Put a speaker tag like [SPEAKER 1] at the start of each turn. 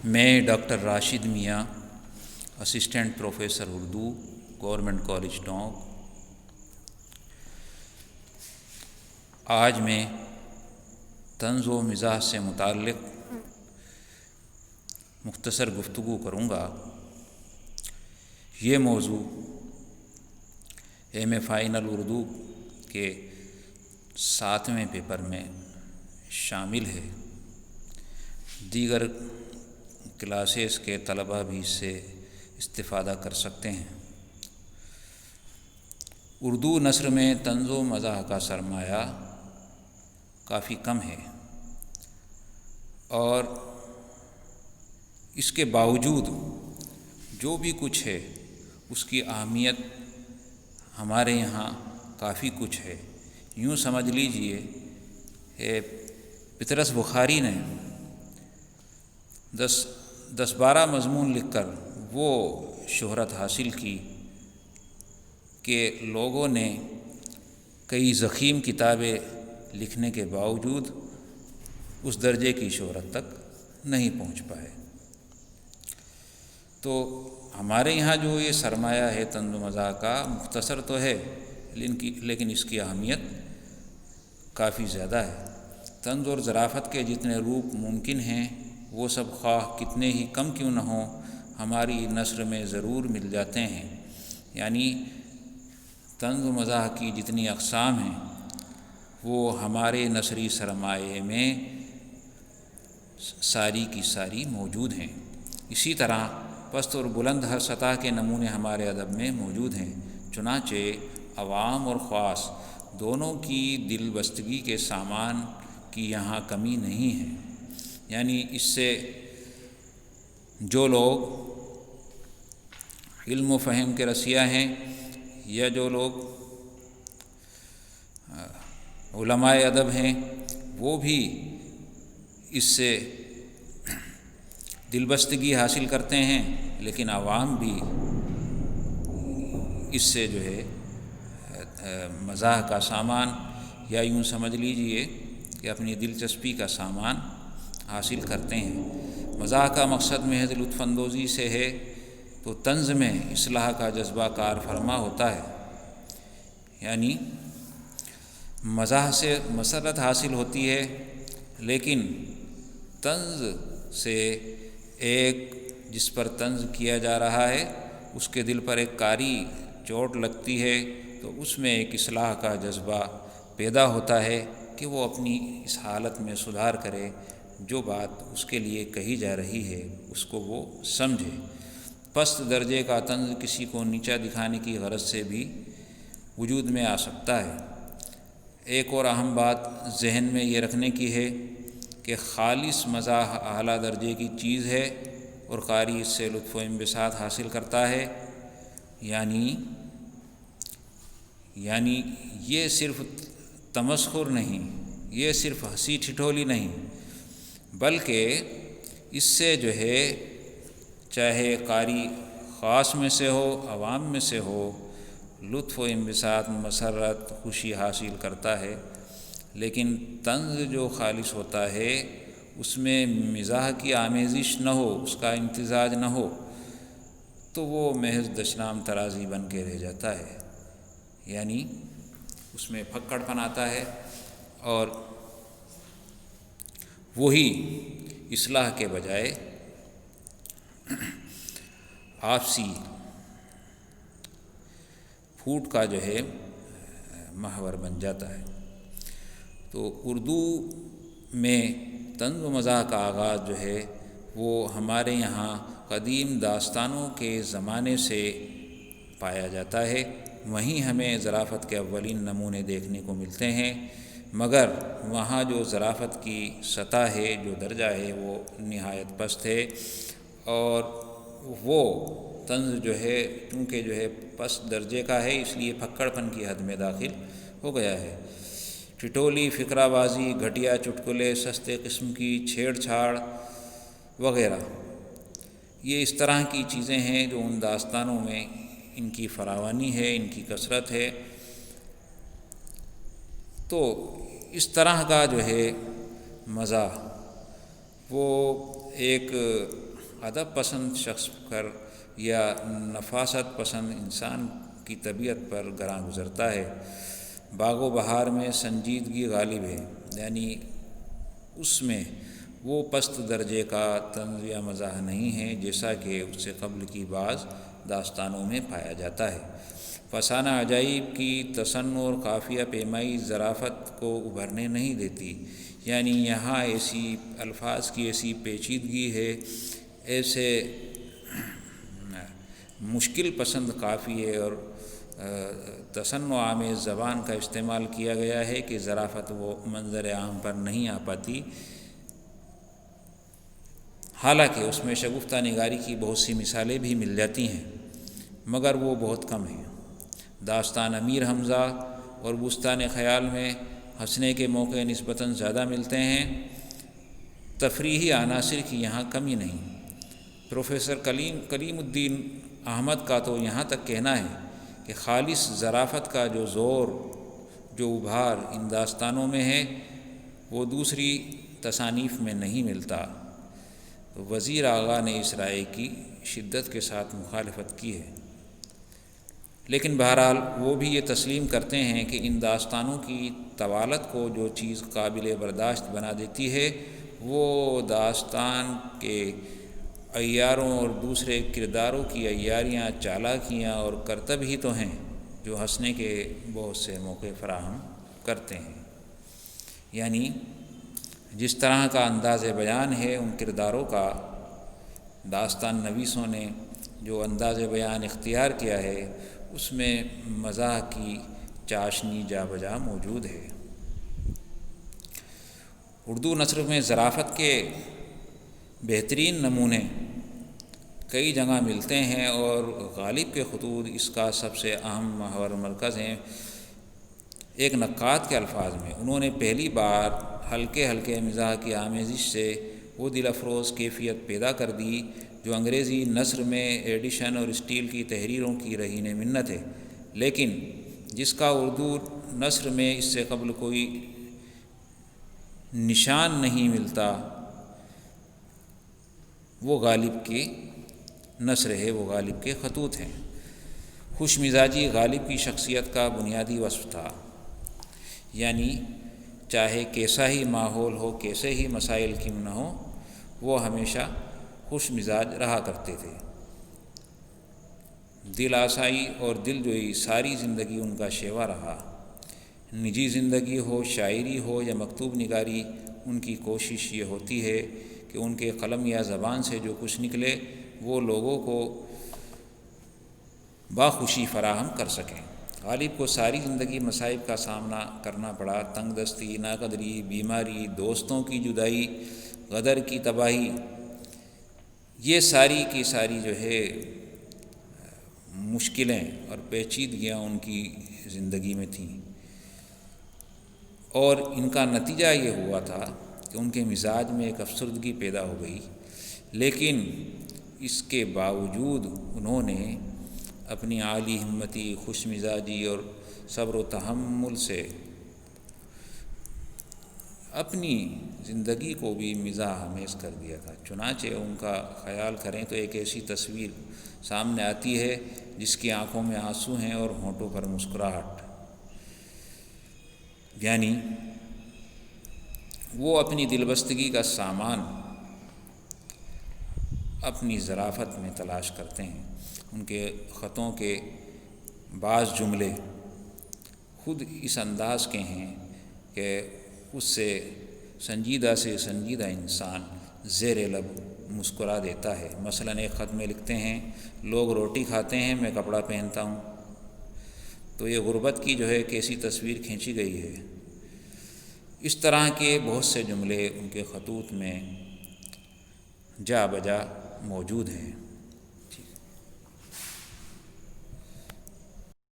[SPEAKER 1] میں ڈاکٹر راشد میاں، assistant professor Urdu, government college tonic. آج میں طنز و مزاح سے متعلق مختصر گفتگو کروں گا۔ یہ موضوع ایم اے فائنل اردو کے 7ویں پیپر میں شامل ہے۔ دیگر کلاسز کے طلباء بھی اس سے استفادہ کر سکتے ہیں۔ اردو نثر میں طنز و مزاح کا سرمایہ کافی کم ہے، اور اس کے باوجود جو بھی کچھ ہے اس کی اہمیت ہمارے یہاں کافی کچھ ہے۔ یوں سمجھ لیجئے پطرس بخاری نے 10-12 مضمون لکھ کر وہ شہرت حاصل کی کہ لوگوں نے کئی ضخیم کتابیں لکھنے کے باوجود اس درجے کی شہرت تک نہیں پہنچ پائے۔ تو ہمارے یہاں جو یہ سرمایہ ہے طنز و مزاح کا، مختصر تو ہے لیکن اس کی اہمیت کافی زیادہ ہے۔ طنز اور ظرافت کے جتنے روپ ممکن ہیں وہ سب خواہ کتنے ہی کم کیوں نہ ہوں ہماری نثر میں ضرور مل جاتے ہیں۔ یعنی طنز و مزاح کی جتنی اقسام ہیں وہ ہمارے نثری سرمایے میں ساری کی ساری موجود ہیں۔ اسی طرح پست اور بلند ہر سطح کے نمونے ہمارے ادب میں موجود ہیں۔ چنانچہ عوام اور خواص دونوں کی دل بستگی کے سامان کی یہاں کمی نہیں ہے۔ یعنی اس سے جو لوگ علم و فہم کے رسیا ہیں یا جو لوگ علماء ادب ہیں وہ بھی اس سے دل بستگی حاصل کرتے ہیں، لیکن عوام بھی اس سے جو ہے مزاح کا سامان، یا یوں سمجھ لیجئے کہ اپنی دلچسپی کا سامان حاصل کرتے ہیں۔ مزاح کا مقصد محض لطف اندوزی سے ہے تو طنز میں اصلاح کا جذبہ کار فرما ہوتا ہے۔ یعنی مزاح سے مسرت حاصل ہوتی ہے، لیکن طنز سے ایک جس پر طنز کیا جا رہا ہے اس کے دل پر ایک کاری چوٹ لگتی ہے تو اس میں ایک اصلاح کا جذبہ پیدا ہوتا ہے کہ وہ اپنی اس حالت میں سدھار کرے، جو بات اس کے لیے کہی جا رہی ہے اس کو وہ سمجھے۔ پست درجے کا طنز کسی کو نیچا دکھانے کی غرض سے بھی وجود میں آ سکتا ہے۔ ایک اور اہم بات ذہن میں یہ رکھنے کی ہے کہ خالص مزاح اعلیٰ درجے کی چیز ہے اور قاری اس سے لطف و انبساط حاصل کرتا ہے۔ یعنی یہ صرف تمسخر نہیں، یہ صرف ہنسی ٹھٹولی نہیں، بلکہ اس سے جو ہے چاہے قاری خاص میں سے ہو عوام میں سے ہو، لطف و انبساط، مسرت، خوشی حاصل کرتا ہے۔ لیکن طنز جو خالص ہوتا ہے اس میں مزاح کی آمیزش نہ ہو، اس کا امتزاج نہ ہو، تو وہ محض دشنام ترازی بن کے رہ جاتا ہے۔ یعنی اس میں پھکڑ پن آتا ہے، اور وہی اصلاح کے بجائے آپسی پھوٹ کا جو ہے محور بن جاتا ہے۔ تو اردو میں طنز و مزاح کا آغاز جو ہے وہ ہمارے یہاں قدیم داستانوں کے زمانے سے پایا جاتا ہے۔ وہیں ہمیں ظرافت کے اولین نمونے دیکھنے کو ملتے ہیں، مگر وہاں جو ظرافت کی سطح ہے، جو درجہ ہے، وہ نہایت پست ہے، اور وہ طنز جو ہے کیونکہ جو ہے پست درجے کا ہے اس لیے پھکڑ پن کی حد میں داخل ہو گیا ہے۔ ٹھٹولی، فقرہ بازی، گھٹیا چٹکلے، سستے قسم کی چھیڑ چھاڑ وغیرہ، یہ اس طرح کی چیزیں ہیں جو ان داستانوں میں ان کی فراوانی ہے، ان کی کثرت ہے۔ تو اس طرح کا جو ہے مزاح وہ ایک ادب پسند شخص پر یا نفاست پسند انسان کی طبیعت پر گراں گزرتا ہے۔ باغ و بہار میں سنجیدگی غالب ہے، یعنی اس میں وہ پست درجے کا طنز یا مزاح نہیں ہے جیسا کہ اس سے قبل کی بعض داستانوں میں پایا جاتا ہے۔ فسانہ عجائب کی تصنع اور قافیہ پیمائی ظرافت کو ابھرنے نہیں دیتی، یعنی یہاں ایسی الفاظ کی ایسی پیچیدگی ہے، ایسے مشکل پسند قافیے اور تصنع آمیز زبان کا استعمال کیا گیا ہے کہ ظرافت وہ منظر عام پر نہیں آ پاتی۔ حالانکہ اس میں شگفتہ نگاری کی بہت سی مثالیں بھی مل جاتی ہیں، مگر وہ بہت کم ہیں۔ داستان امیر حمزہ اور بستان خیال میں ہنسنے کے موقع نسبتاً زیادہ ملتے ہیں، تفریحی عناصر کی یہاں کمی نہیں۔ پروفیسر کلیم الدین احمد کا تو یہاں تک کہنا ہے کہ خالص ظرافت کا جو زور، جو ابھار ان داستانوں میں ہے، وہ دوسری تصانیف میں نہیں ملتا۔ وزیر آغا نے اس رائے کی شدت کے ساتھ مخالفت کی ہے، لیکن بہرحال وہ بھی یہ تسلیم کرتے ہیں کہ ان داستانوں کی طوالت کو جو چیز قابل برداشت بنا دیتی ہے، وہ داستان کے عیاروں اور دوسرے کرداروں کی عیاریاں، چالاکیاں اور کرتب ہی تو ہیں جو ہنسنے کے بہت سے موقع فراہم کرتے ہیں۔ یعنی جس طرح کا انداز بیان ہے ان کرداروں کا، داستان نویسوں نے جو انداز بیان اختیار کیا ہے، اس میں مزاح کی چاشنی جا بجا موجود ہے۔ اردو نثر میں ظرافت کے بہترین نمونے کئی جگہ ملتے ہیں اور غالب کے خطوط اس کا سب سے اہم محور مرکز ہیں۔ ایک نقاد کے الفاظ میں انہوں نے پہلی بار ہلکے مزاح کی آمیزش سے وہ دل افروز کیفیت پیدا کر دی جو انگریزی نثر میں ایڈیشن اور اسٹیل کی تحریروں کی رہین منت ہے، لیکن جس کا اردو نثر میں اس سے قبل کوئی نشان نہیں ملتا، وہ غالب کی نثر ہے، وہ غالب کے خطوط ہیں۔ خوش مزاجی غالب کی شخصیت کا بنیادی وصف تھا، یعنی چاہے کیسا ہی ماحول ہو، کیسے ہی مسائل کیوں نہ ہو، وہ ہمیشہ خوش مزاج رہا کرتے تھے۔ دل آسائی اور دل جوئی ساری زندگی ان کا شیوا رہا۔ نجی زندگی ہو، شاعری ہو یا مکتوب نگاری، ان کی کوشش یہ ہوتی ہے کہ ان کے قلم یا زبان سے جو کچھ نکلے وہ لوگوں کو باخوشی فراہم کر سکیں۔ غالب کو ساری زندگی مصائب کا سامنا کرنا پڑا، تنگ دستی، ناقدری، بیماری، دوستوں کی جدائی، غدر کی تباہی، یہ ساری کی ساری جو ہے مشکلیں اور پیچیدگیاں ان کی زندگی میں تھیں، اور ان کا نتیجہ یہ ہوا تھا کہ ان کے مزاج میں ایک افسردگی پیدا ہو گئی، لیکن اس کے باوجود انہوں نے اپنی عالی ہمتی، خوش مزاجی اور صبر و تحمل سے اپنی زندگی کو بھی مزاح آمیز کر دیا تھا۔ چنانچہ ان کا خیال کریں تو ایک ایسی تصویر سامنے آتی ہے جس کی آنکھوں میں آنسو ہیں اور ہونٹوں پر مسکراہٹ، یعنی وہ اپنی دلبستگی کا سامان اپنی ظرافت میں تلاش کرتے ہیں۔ ان کے خطوں کے بعض جملے خود اس انداز کے ہیں کہ اس سے سنجیدہ انسان زیر لب مسکرا دیتا ہے۔ مثلاً ایک خط میں لکھتے ہیں، لوگ روٹی کھاتے ہیں، میں کپڑا پہنتا ہوں۔ تو یہ غربت کی جو ہے کیسی تصویر کھینچی گئی ہے۔ اس طرح کے بہت سے جملے ان کے خطوط میں جا بجا موجود ہیں۔